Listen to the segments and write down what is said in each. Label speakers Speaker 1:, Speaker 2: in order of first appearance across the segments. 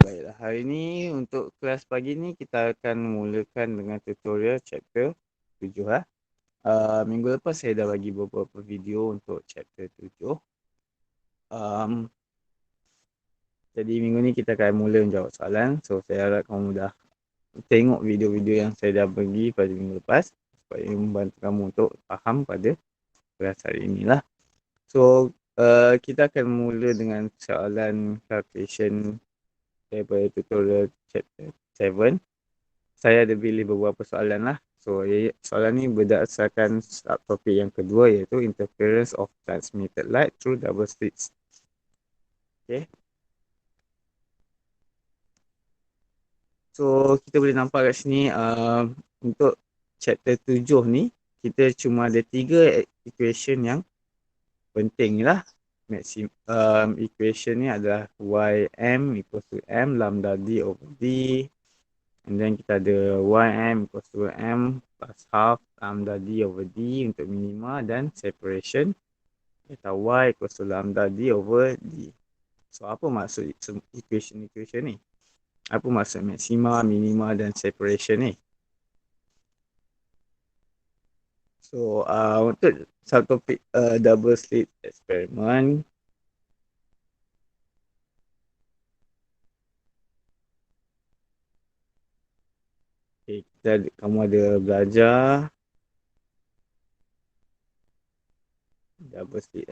Speaker 1: Baiklah, hari ni untuk kelas pagi ni kita akan mulakan dengan tutorial chapter 7 lah. Minggu lepas saya dah bagi beberapa video untuk chapter 7. Jadi minggu ni kita akan mula menjawab soalan. So saya harap kamu dah tengok video-video yang saya dah bagi pada minggu lepas supaya membantu kamu untuk faham pada kelas hari ni lah. So kita akan mula dengan soalan calculation daripada tutorial chapter 7. Saya ada pilih beberapa soalan lah. So soalan ni berdasarkan subtopik yang kedua, iaitu interference of transmitted light through double slits. Okay. So kita boleh nampak kat sini untuk chapter 7 ni kita cuma ada 3 equation yang penting lah. Equation ni adalah ym equals to m lambda d over d. And then kita ada ym equals to m plus half lambda d over d untuk minima, dan separation kita y equals to lambda d over d. So apa maksud equation ni? Apa maksud maksima, minima dan separation ni? So untuk subtopik double slit experiment, okay, kamu ada belajar double slit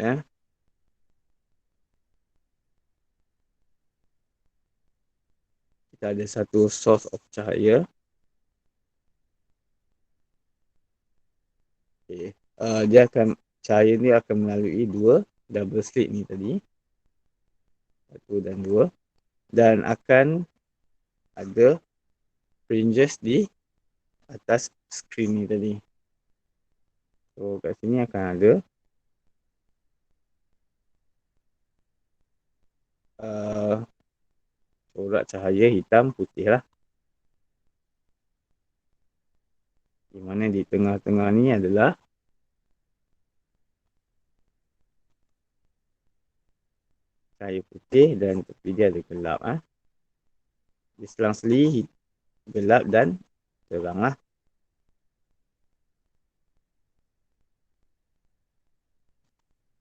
Speaker 1: kita ada satu source of cahaya. Okay. Cahaya ni akan melalui dua double slit ni tadi, 1 dan 2, dan akan ada fringes di atas skrin ni tadi. So kat sini akan ada corak cahaya hitam putih lah, di mana di tengah-tengah ni adalah cahaya putih dan tepi dia ada gelap. Di selang-seli gelap dan terang lah.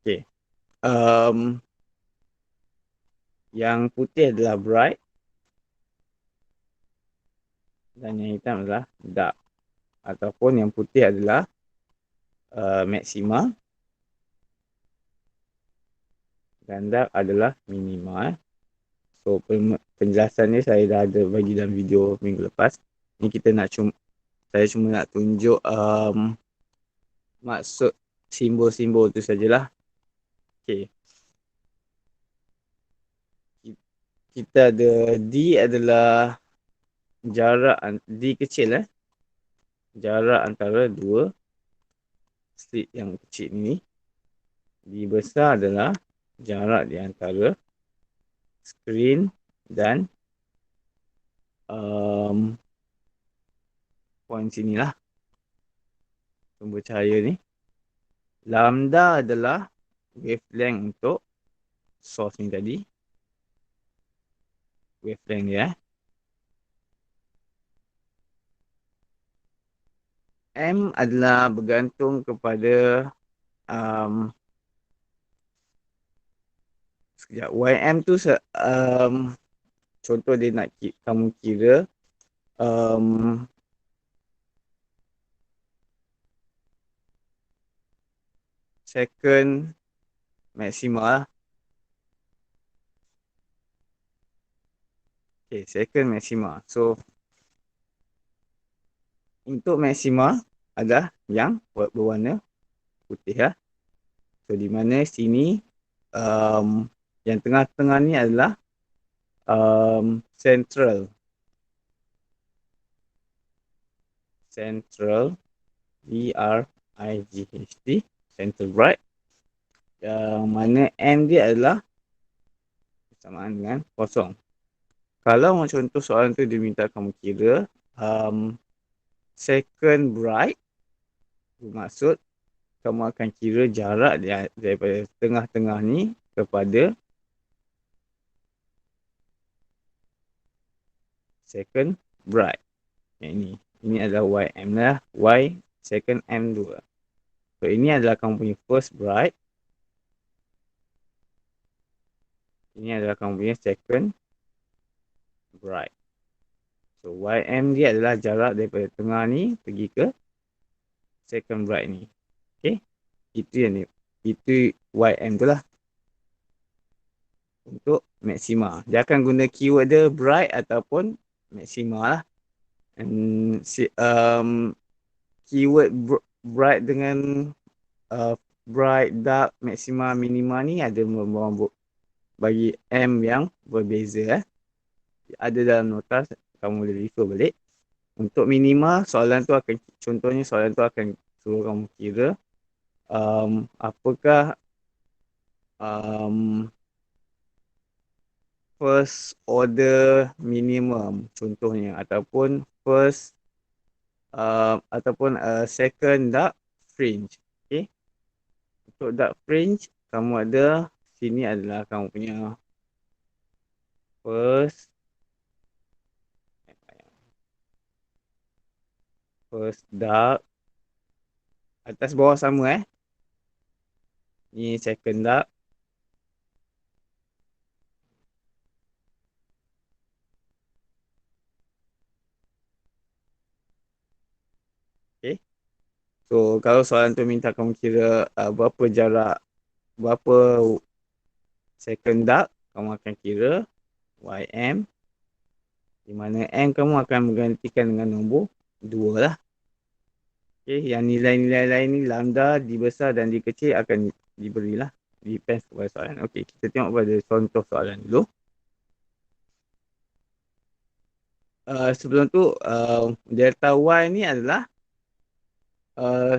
Speaker 1: Okay. Yang putih adalah bright dan yang hitam adalah dark, ataupun yang putih adalah maxima dan dark adalah minima. So penjelasan ni saya dah ada bagi dalam video minggu lepas. Ni saya cuma nak tunjuk maksud simbol-simbol tu sajalah. Okay. Kita ada D adalah jarak D kecil jarak antara dua slit yang kecil ni. D besar adalah jarak di antara skrin dan point sini lah, sumber cahaya ni. Lambda adalah wavelength untuk source ni tadi, wavelength dia. M adalah bergantung kepada sekejap, ym tu contoh dia nak kamu kira second maxima lah. Okay, second maxima. So untuk maxima adalah yang berwarna putih lah. So di mana sini yang tengah-tengah ni adalah central bright, central bright, yang mana M dia adalah bersamaan dengan kosong. Kalau contoh soalan tu dia minta kamu kira second bright, bermaksud kamu akan kira jarak daripada tengah-tengah ni kepada second bright. Yang ini. Ini adalah YM lah. Y second M2. So, ini adalah kamu punya first bright. Ini adalah kamu punya second bright. So, YM dia adalah jarak daripada tengah ni pergi ke second bright ni. Okay. Itu yang ni. Itu YM tu lah. Untuk maksima. Dia akan guna keyword dia bright ataupun maksima lah. And keyword bright dengan bright, dark, maksima, minima ni ada bagi M yang berbeza. Ada dalam nota, kamu boleh refer balik. Untuk minima, soalan tu akan, contohnya soalan tu akan suruh kamu kira apakah first order minimum contohnya, ataupun first ataupun second dark fringe. Okay. Untuk dark fringe, kamu ada sini adalah kamu punya first dark, atas bawah sama ni second dark, okay. So kalau soalan tu minta kamu kira berapa jarak, berapa second dark, kamu akan kira YM, di mana M kamu akan menggantikan dengan nombor 2 lah. Okay, yang nilai-nilai lain ni lambda, dibesar dan dikecil akan diberilah. Depends kepada soalan. Okay, kita tengok pada contoh soalan dulu. Sebelum tu, delta Y ni adalah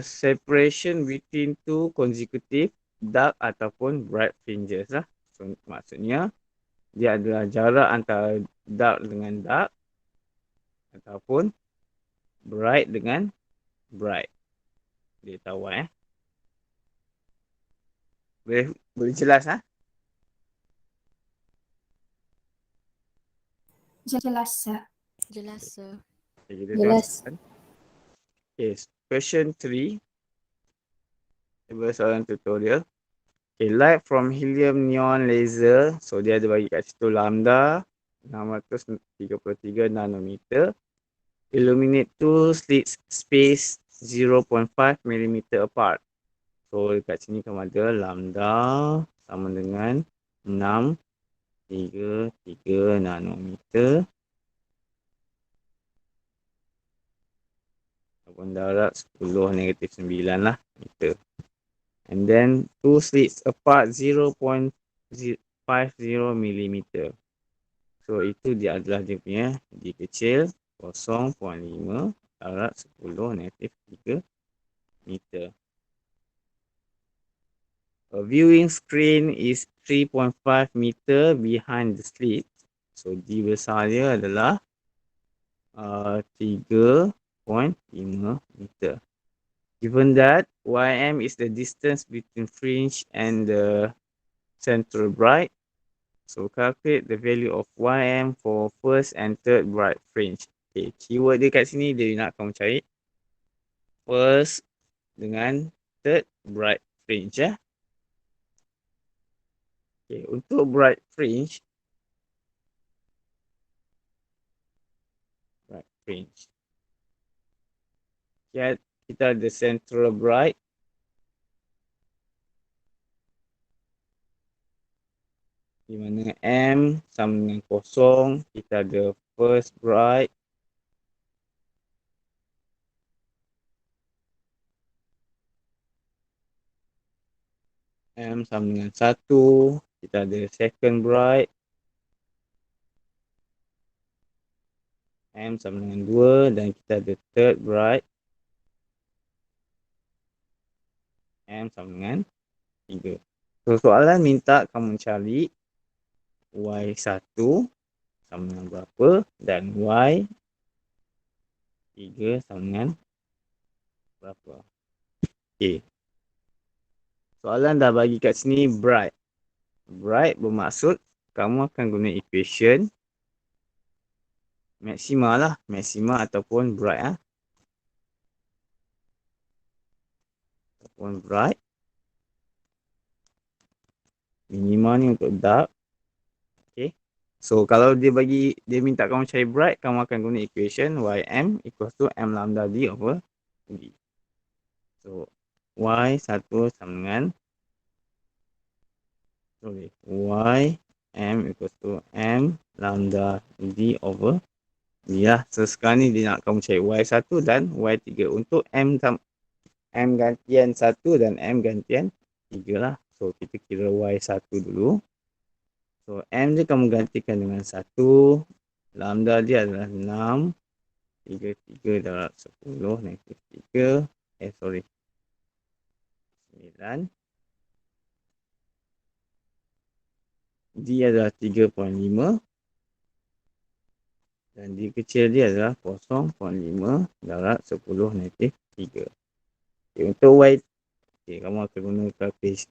Speaker 1: separation between two consecutive dark ataupun bright fringes lah. So, maksudnya, dia adalah jarak antara dark dengan dark ataupun bright dengan bright. Delta Y. Boleh jelas
Speaker 2: Jelas, sir.
Speaker 3: Jelas, sir.
Speaker 1: Okay, kita
Speaker 2: Jelas.
Speaker 1: tengok. Okay, question 3. Soalan tutorial. Okay, light from helium neon laser. So, dia ada bagi kat situ lambda 633 nanometer. Illuminate two slits space 0.5 mm apart. So, dekat sini kamu ada lambda sama dengan 633 nanometer. Ataupun darat 10-9 lah meter. And then two slits apart 0.50 mm. So itu dia adalah dia punya D kecil 0.5 darat 10-3 meter. A viewing screen is 3.5 meter behind the slit. So D besar dia adalah 3.5 meter. Given that YM is the distance between fringe and the central bright, so calculate the value of YM for first and third bright fringe. Okay, keyword dia kat sini dia nak kamu cari first dengan third bright fringe Okay, untuk bright fringe, kita ada central bright, di mana M sama dengan 0. Kita ada first bright, M sama dengan 1. Kita ada second bright, M sama dengan 2. Dan kita ada third bright, M sama dengan 3. So, soalan minta kamu cari Y1 sama dengan berapa dan Y3 sama dengan berapa. Okay. Soalan dah bagi kat sini bright. Bright bermaksud kamu akan guna equation Maksima lah. Maksima ataupun bright. Ataupun bright. Minima ni untuk dark. Okay. So, kalau dia minta kamu cari bright, kamu akan guna equation Ym equals to M lambda D over D. So, Y1 sama dengan Ym equals to M lambda D over D lah. So, sekarang ni dia nak kamu cari Y1 dan Y3. Untuk M gantian 1 dan M gantian 3 lah. So, kita kira Y1 dulu. So, M dia kamu gantikan dengan 1. Lambda dia adalah 6. 3 darab 10 negatif 3. 9. D adalah 3.5. Dan D kecil dia adalah 0.5 darab 10 negatif 3. Okay, untuk Y, kamu akan guna kalkulator.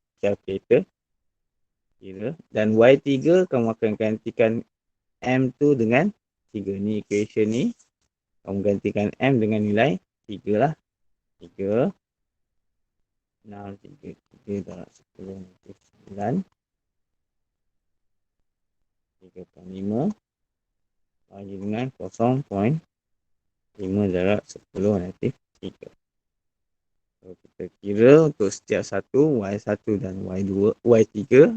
Speaker 1: Kira. Dan Y3 kamu akan gantikan M tu dengan 3. Ni equation ni. Kamu gantikan M dengan nilai 3 lah. 3. 6, 3 darab 10 negatif 9. 3.5. Bagi dengan 0.5 darab 10 negatif 3. So, kita kira untuk setiap satu, Y1 dan Y3.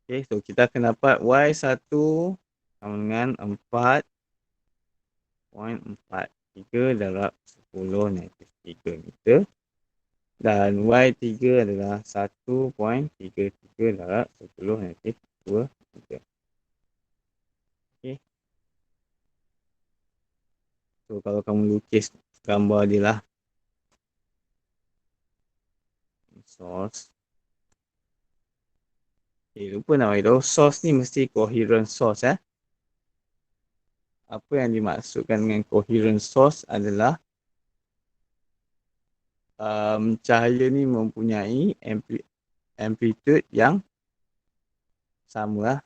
Speaker 1: Okay, so kita akan dapat Y1 sama dengan 4.43 darab 10 negatif 3 meter. Dan Y3 adalah 1.33 darab 10 negatif 2 meter. Okay. So, kalau kamu lukis gambar dia lah. Source. Okay, lupa nak beritahu. Source ni mesti coherent source. Apa yang dimaksudkan dengan coherent source adalah cahaya ni mempunyai amplitude yang sama lah.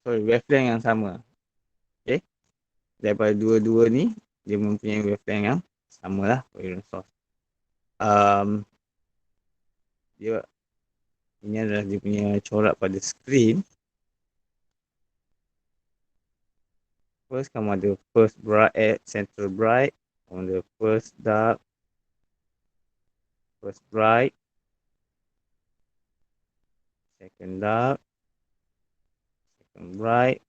Speaker 1: Wavelength yang sama. Okay. Daripada dua-dua ni, dia mempunyai wavelength yang sama lah. Coherent source. Ini adalah dia punya corak pada screen. First, kamu ada first bright, central bright. Kamu ada first dark, first bright, second dark, second bright,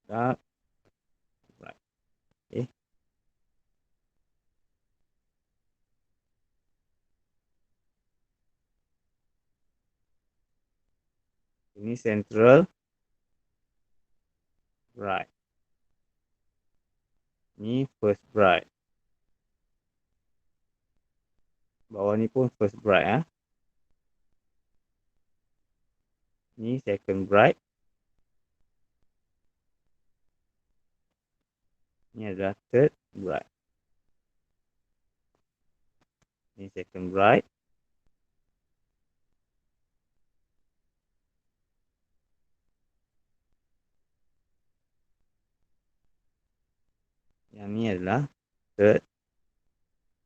Speaker 1: dark, bright. Okay. Ini central bright. Ni first bright. Bawah ni pun first bright. Ni second bright. Ni adalah third bright. Ni second bright. Yang ni adalah third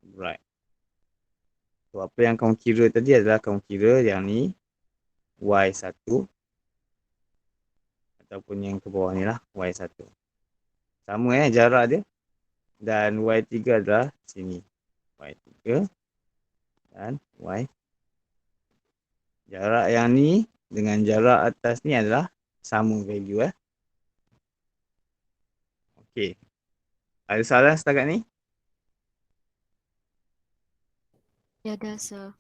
Speaker 1: bright. So, apa yang kamu kira tadi adalah kamu kira yang ni Y1 ataupun yang ke bawah ni lah Y1. Sama jarak dia. Dan Y3 adalah sini. Y3 dan Y. Jarak yang ni dengan jarak atas ni adalah sama value. Okey. Ada soalan setakat ni?
Speaker 2: Ya, ada, sir.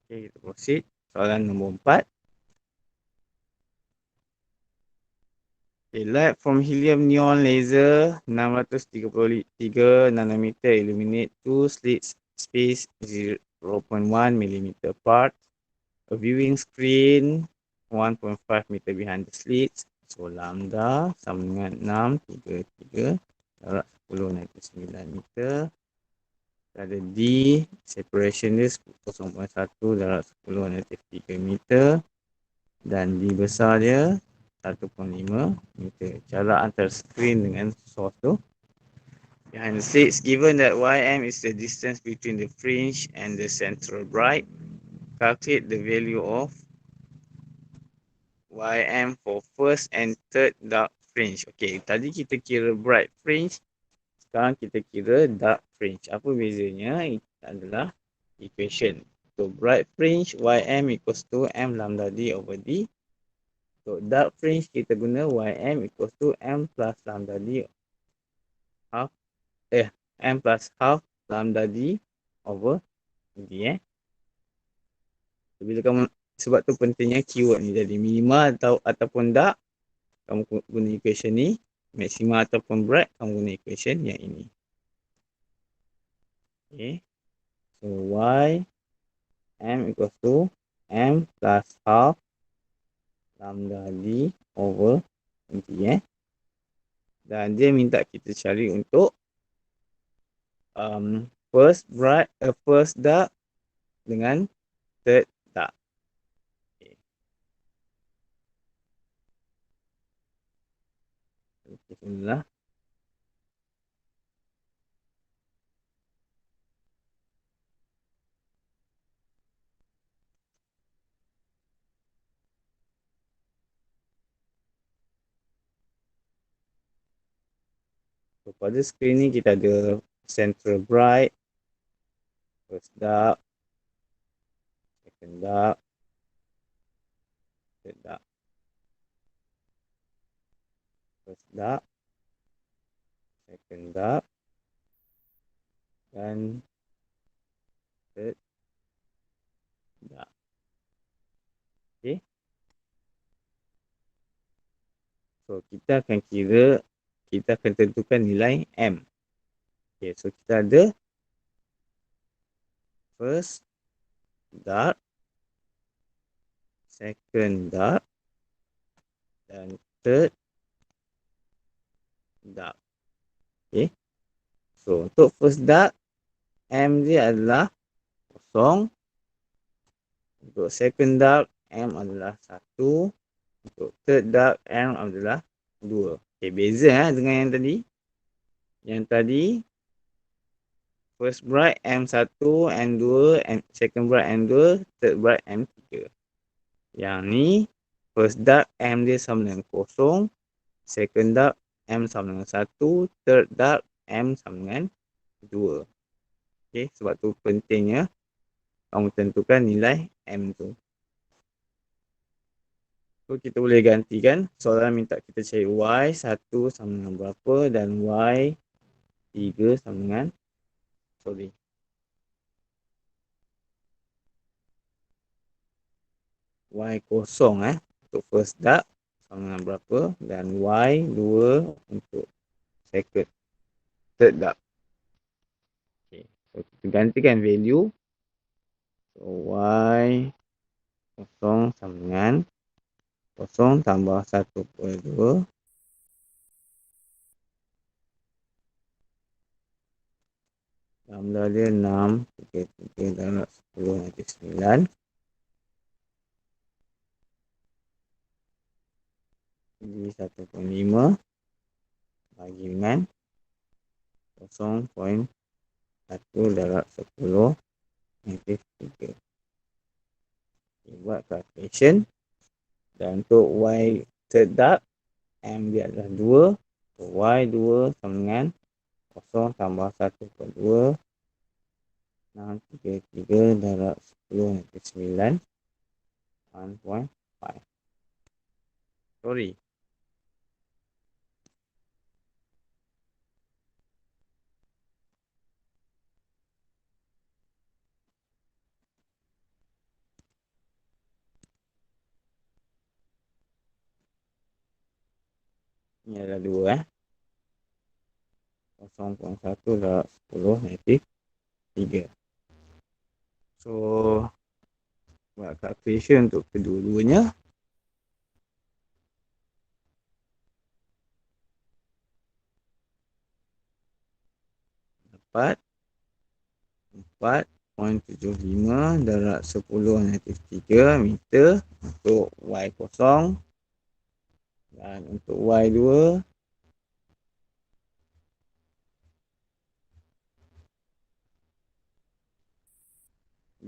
Speaker 1: Okay, kita proceed. Soalan nombor 4. Okay, light from helium neon laser 633 nanometer illuminate two slits space 0.1 mm apart. A viewing screen 1.5 meter behind the slits. So lambda sama dengan 6, 3 darab 10 naik ke 9 meter. Ada D, separation dia 0.1 darab 10 naik ke 3 meter. Dan D besar dia 1.5 meter. Jarak antara screen dengan source tu. Behind the slits, given that Ym is the distance between the fringe and the central bright, calculate the value of Ym for first and third dark fringe. Okay, tadi kita kira bright fringe, sekarang kita kira dark fringe. Apa bezanya? Itu adalah equation. So bright fringe Ym equals to m lambda d over d. So dark fringe kita guna Ym equals to m plus lambda d half m plus half lambda d over d. So, bila kamu, sebab tu pentingnya keyword ni. Jadi minima ataupun dark, kamu guna equation ni. Maxima ataupun bright, kamu guna equation yang ini. Okay. So y m equals to m plus half lambda d over d. Dan dia minta kita cari untuk first dark dengan third dark. Okay. Bismillah. So, pada screen ni kita ada central bright, first dark, second dark, third dark. First dark, second dark, dan third dark. Okay. So kita akan tentukan nilai M. Okay, so kita ada first dark, second dark, dan third dark. Okay. So untuk first dark, M dia adalah 0. Untuk second dark, M adalah 1. Untuk third dark, M adalah 2. Okay, beza dengan yang tadi. Yang tadi, first bright M1, M2, second bright M2, third bright M3. Yang ni, first dark M dia sama dengan 0, second dark M sama dengan 1, third dark M sama dengan 2. Okay, sebab tu pentingnya kamu tentukan nilai M tu. So, kita boleh gantikan. Soalan minta kita cari Y1 sama dengan berapa dan Y3 sama dengan Y0 untuk first dark sama dengan berapa dan Y2 untuk third dark. Okay. So, kita gantikan value. So, Y0 sama dengan 0 tambah 1/2 lambda dia 6, 3 darab 10 nanti 9. Jadi 1.5 bagi dengan 0.1 darab 10 negatif 3. Buat calculation. Dan untuk Y third dark, M dia adalah 2. So, Y2 sama dengan 0 tambah 1/2 633 darab 10 negatif 9 1.5. Sorry. Ini adalah 2 0.1 darab 10 negatif 3. So buat calculation untuk kedua-duanya. Dapat 4.75 darab 10-3 meter untuk Y kosong, dan untuk Y2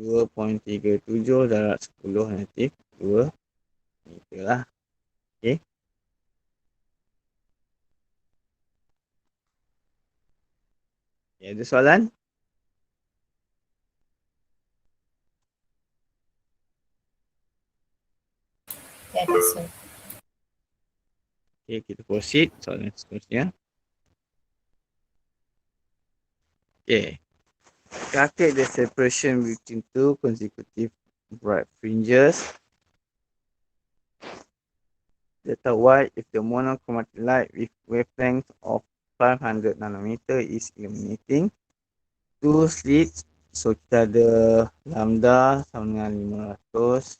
Speaker 1: 2.37 darab 10-2 meter lah. Okey. Ada soalan?
Speaker 2: Tiada, sir.
Speaker 1: Okey, kita proceed soalan seterusnya. Okey. Calculate the separation between two consecutive bright fringes. Data Y if the monochromatic light with wavelength of 500 nanometer is illuminating two slits. So kita ada lambda sama dengan 500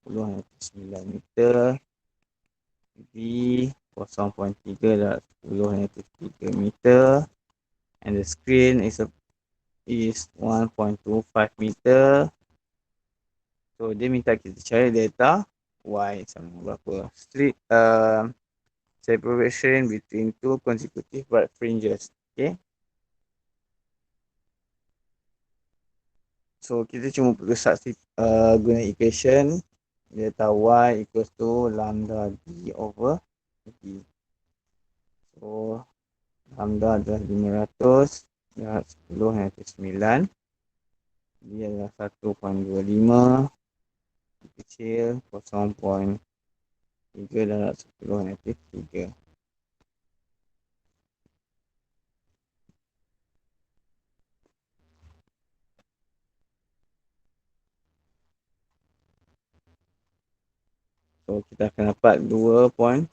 Speaker 1: 10-9 meter V 0.3 darab 10-3 meter, and the screen is 1.25 meter. So dia minta kita cari data Y sama berapa. Slit separation between two consecutive bright fringes. Okay. So kita cuma perlu guna equation data Y equals to lambda D over D. So lambda adalah 500 darab 10-9. Dia adalah 1.25 kecil 0.3 darab 10-3. So kita akan dapat 2.08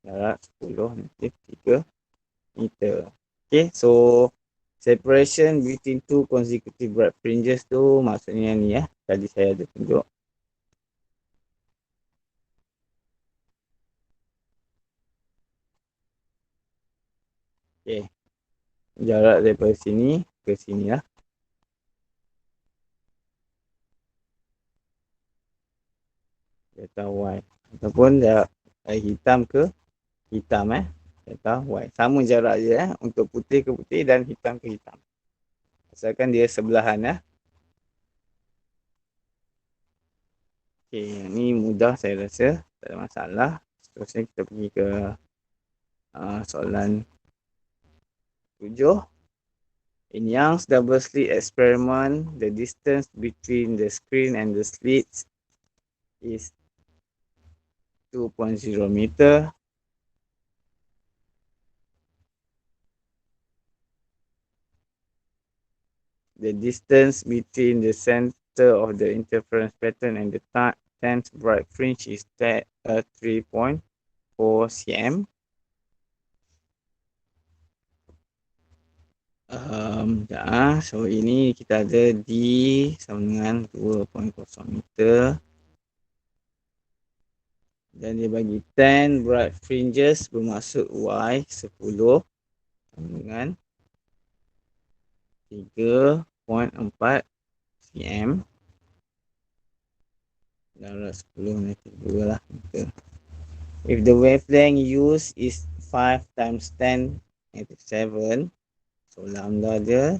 Speaker 1: darab 10-3 meter. Okay, so separation between two consecutive bright fringes tu maksudnya ni ya. Tadi saya ada tunjuk. Okay, jarak daripada sini ke sini lah. Data Y ataupun hitam ke hitam data Y. Sama jarak je untuk putih ke putih dan hitam ke hitam. Asalkan dia sebelahan ya. Okey, yang ni mudah saya rasa, tak ada masalah. Seterusnya kita pergi ke soalan 7. In Young's double slit experiment, the distance between the screen and the slits is 2.0 meter. The distance between the center of the interference pattern and the 10th bright fringe is 3.4 cm. So ini kita ada D sama dengan 2.0 meter. Dan dia bagi 10 bright fringes bermaksud Y 10 sama dengan 3.4 cm darab 10 -2 lah meter. If the wavelength used is 5 times 10 - 7, so lambda dia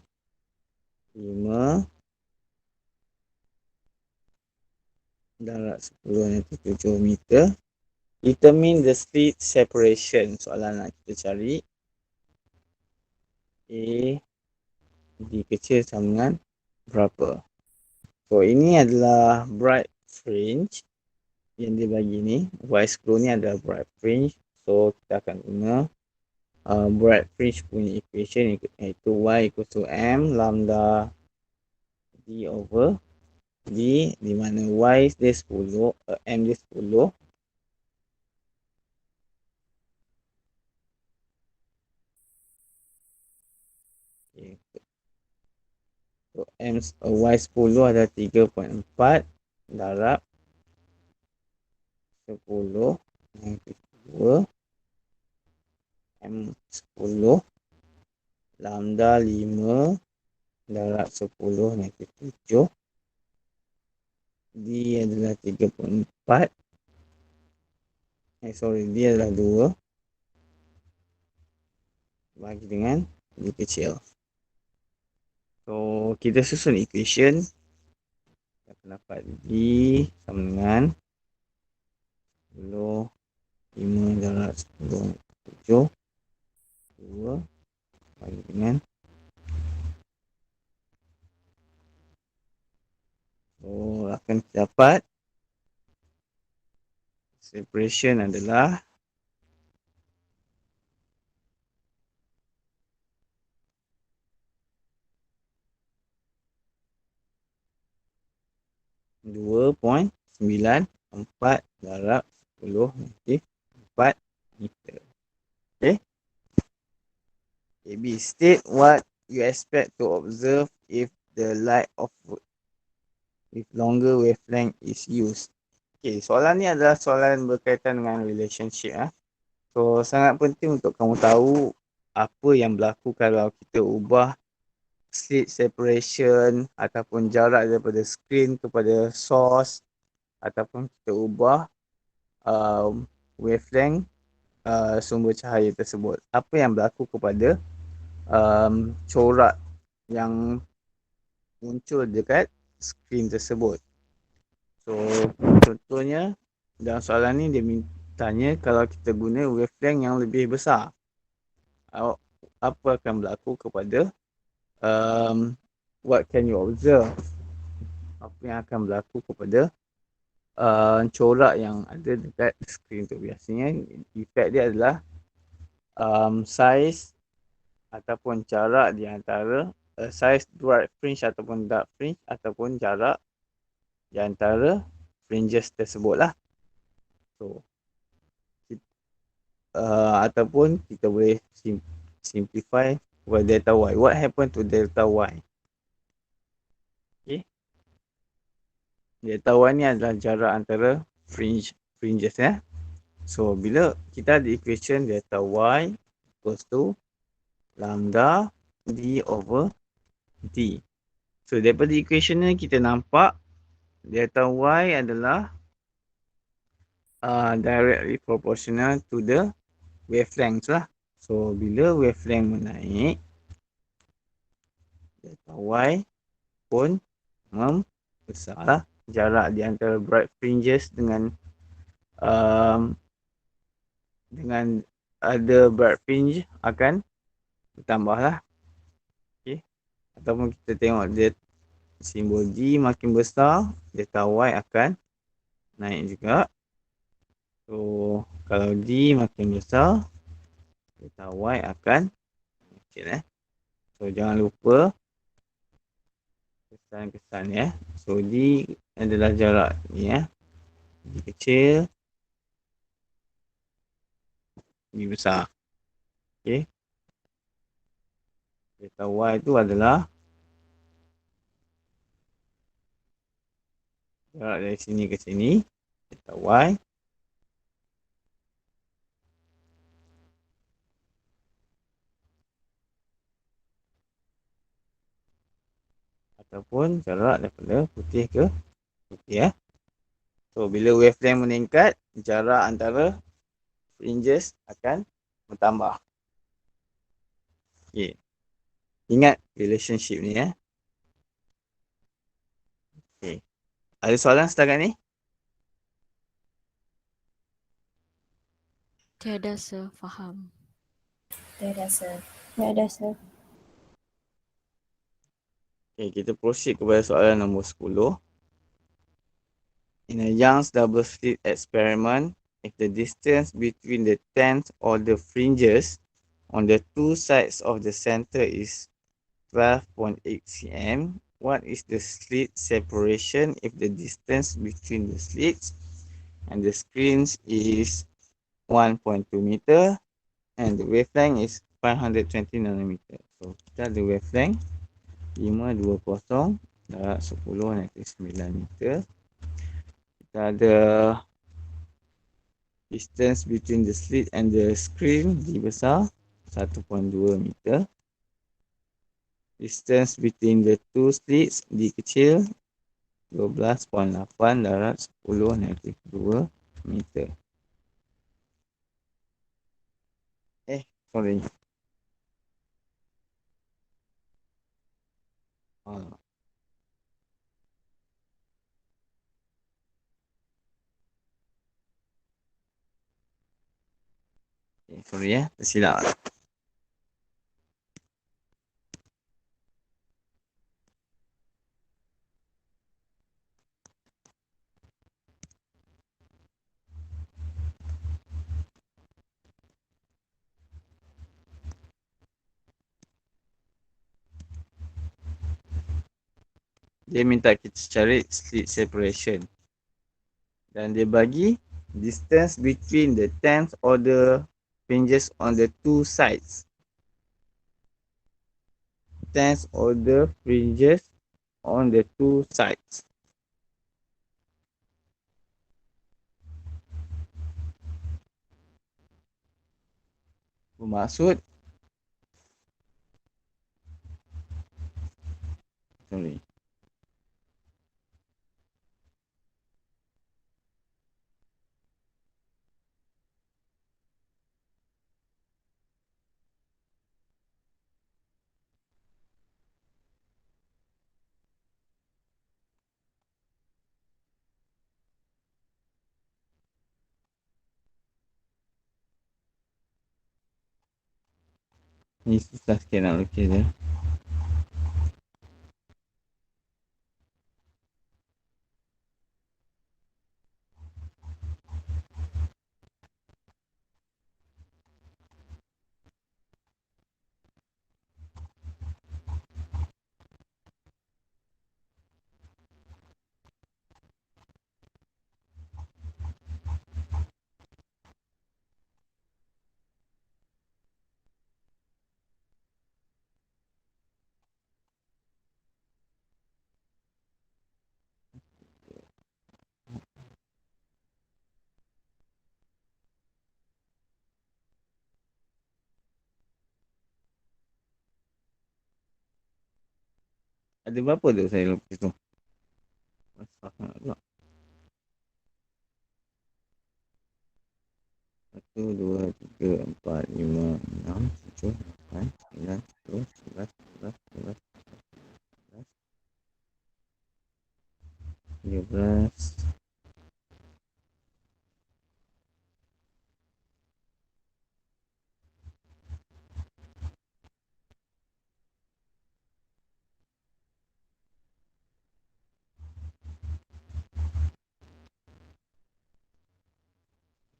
Speaker 1: 5 darab 10 - 7 meter. Determine the slit separation. Soalan nak kita cari A D kecil sama dengan berapa. So ini adalah bright fringe yang dia bagi ni. Y10 ni adalah bright fringe. So kita akan guna bright fringe punya equation iaitu Y equals to M lambda D over D, di mana Y dia 10, M dia 10. Okay. So Y10 adalah 3.4 darab 10 negatif 2 M10 lambda 5 darab 10 negatif 7 D adalah 3.4 D adalah 2 bagi dengan D kecil. So kita susun equation. Kita akan dapat D sama dengan 10 5 darab 10 7 2 bagi dengan, so akan dapat separation adalah 2.94 darab 10 negatif 4 meter. Okay. B. State what you expect to observe if the light of with longer wavelength is used. Okay, soalan ni adalah soalan berkaitan dengan relationship. So, sangat penting untuk kamu tahu apa yang berlaku kalau kita ubah slit separation ataupun jarak daripada screen kepada source ataupun kita ubah wavelength sumber cahaya tersebut. Apa yang berlaku kepada corak yang muncul dekat screen tersebut. So, contohnya dalam soalan ni dia tanya kalau kita guna wavelength yang lebih besar, apa akan berlaku kepada what can you observe? Apa yang akan berlaku kepada corak yang ada dekat skrin tu. Biasanya efek dia adalah size ataupun jarak di antara size bright fringe ataupun dark fringe ataupun jarak di antara fringes tersebut lah. So ataupun kita boleh simplify kepada delta y. What happened to delta y? Okay. Delta y ni adalah jarak antara fringes ya. So bila kita ada equation delta y equals to lambda d over d. So daripada equation ni kita nampak delta y adalah directly proportional to the wavelength lah. So bila wavelength menaik, delta y pun membesar lah. Jarak di antara bright fringes dengan ada bright fringe akan bertambah lah. Okay. Ataupun kita tengok dia simbol G makin besar, delta y akan naik juga. So kalau D makin besar, delta y akan kecil. So jangan lupa kesan-kesan ya. So D adalah jarak ni ya. D kecil, D besar. Okay. Delta y itu adalah jarak dari sini ke sini. Delta y. Ataupun jarak daripada putih ke putih ya. So bila wavelength meningkat, jarak antara fringes akan bertambah. Okay. Ingat relationship ni ya. Okay. Ada soalan setakat ni?
Speaker 3: Tiada, sir. Faham.
Speaker 2: Tiada, sir.
Speaker 4: Tiada, sir.
Speaker 1: Okay, kita proceed kepada soalan nombor 10. In a Young's double slit experiment, if the distance between the tents or the fringes on the two sides of the center is 12.8 cm, what is the slit separation if the distance between the slits and the screens is 1.2 meter and the wavelength is 520 nanometer. So kita ada wavelength 520 darab 10 negatif 9 meter. Kita ada distance between the slit and the screen D besar 1.2 meter. Distance between the two slits D kecil 12.8 darab 10 negatif 2 meter. Sorry. Sorry ya, tersilap. Dia minta kita cari slit separation. Dan dia bagi distance between the tenth order fringes on the two sides. Tenth order fringes on the two sides. Bermaksud sorry. Ni susah sikit nak lukis dia. Ada berapa tu saya lukis tu? Masak nak pula. 1, 2, 3, 4, 5, 6, 7, 8, 9, 10, 11, 12, 13, 13.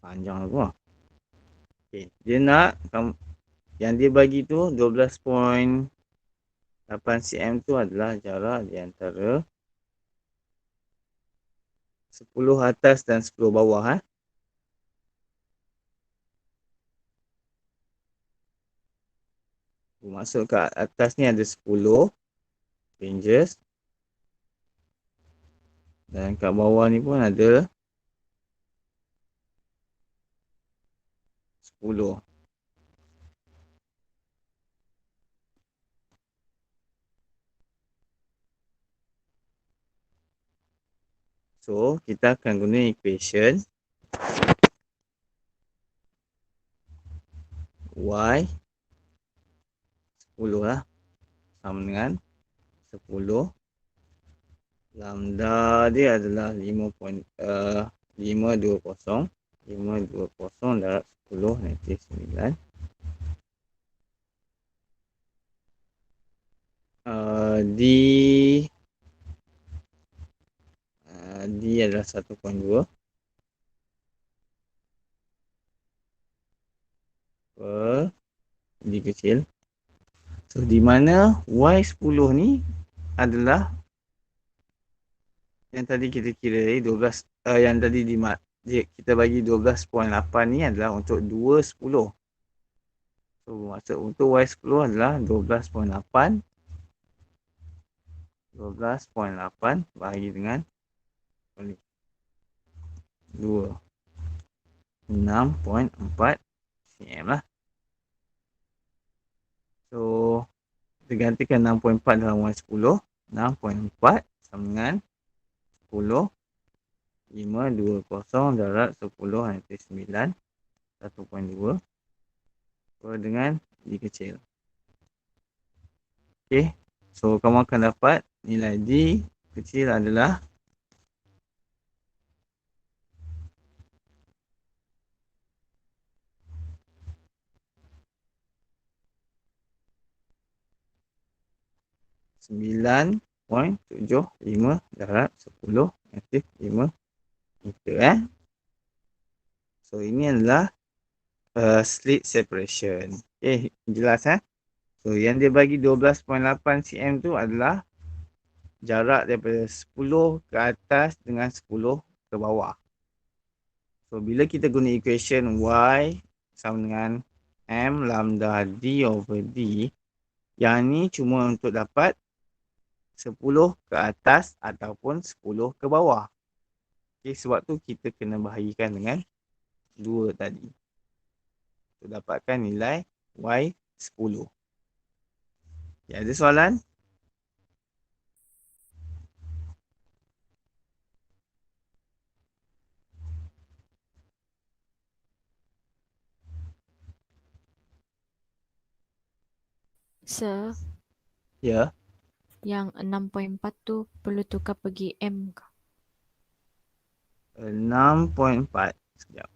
Speaker 1: Panjang aku lah. Okay. Dia nak yang dia bagi tu 12.8 cm tu adalah jarak di antara 10 atas dan 10 bawah. Maksud kat atas ni ada 10 fringes. Dan kat bawah ni pun ada 10. So, kita akan guna equation Y 10 lah sama dengan 10. Lambda dia adalah 520 darab 10 negatif 9. D adalah 1.2 per D kecil. So, di mana Y10 ni adalah yang tadi kita kira 12, yang tadi kita bagi 12.8 ni adalah untuk 2/10. So, maksud untuk Y10 adalah 12.8 12.8 bahagi dengan 2. 6.4 cm lah. So, kita gantikan 6.4 dalam ruang 10. 6.4 sama dengan 10. 520 darat 10 nanti 9. 1.2. Dengan D kecil. Okay. So, kamu akan dapat nilai D kecil adalah 9.75 darat 10 negatif 5 meter. So, ini adalah slit separation. Okay, jelas So, yang dia bagi 12.8 cm tu adalah jarak daripada 10 ke atas dengan 10 ke bawah. So, bila kita guna equation Y sama dengan M lambda D over D, yang ni cuma untuk dapat 10 ke atas ataupun 10 ke bawah. Okay, sebab tu kita kena bahagikan dengan 2 tadi. Untuk dapatkan nilai Y10. Okay, ada soalan?
Speaker 3: Sir,
Speaker 1: Ya.
Speaker 3: yang 6.4 tu perlu tukar pergi M ke?
Speaker 1: 6.4. Sekejap.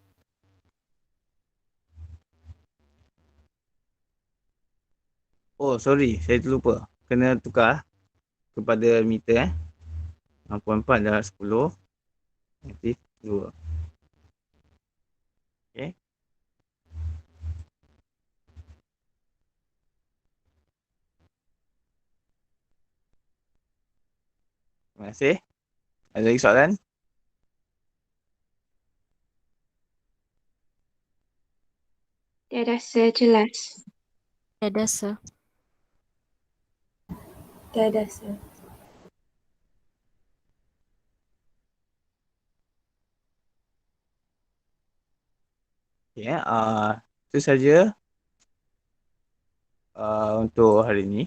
Speaker 1: Oh, sorry. Saya terlupa. Kena tukar kepada meter 6.4 darab 10 negatif 2. Okay. Terima kasih. Ada lagi soalan?
Speaker 2: Tiada sir, jelas.
Speaker 3: Ada, sir.
Speaker 2: Tiada sir.
Speaker 1: Okay. Itu saja untuk hari ini.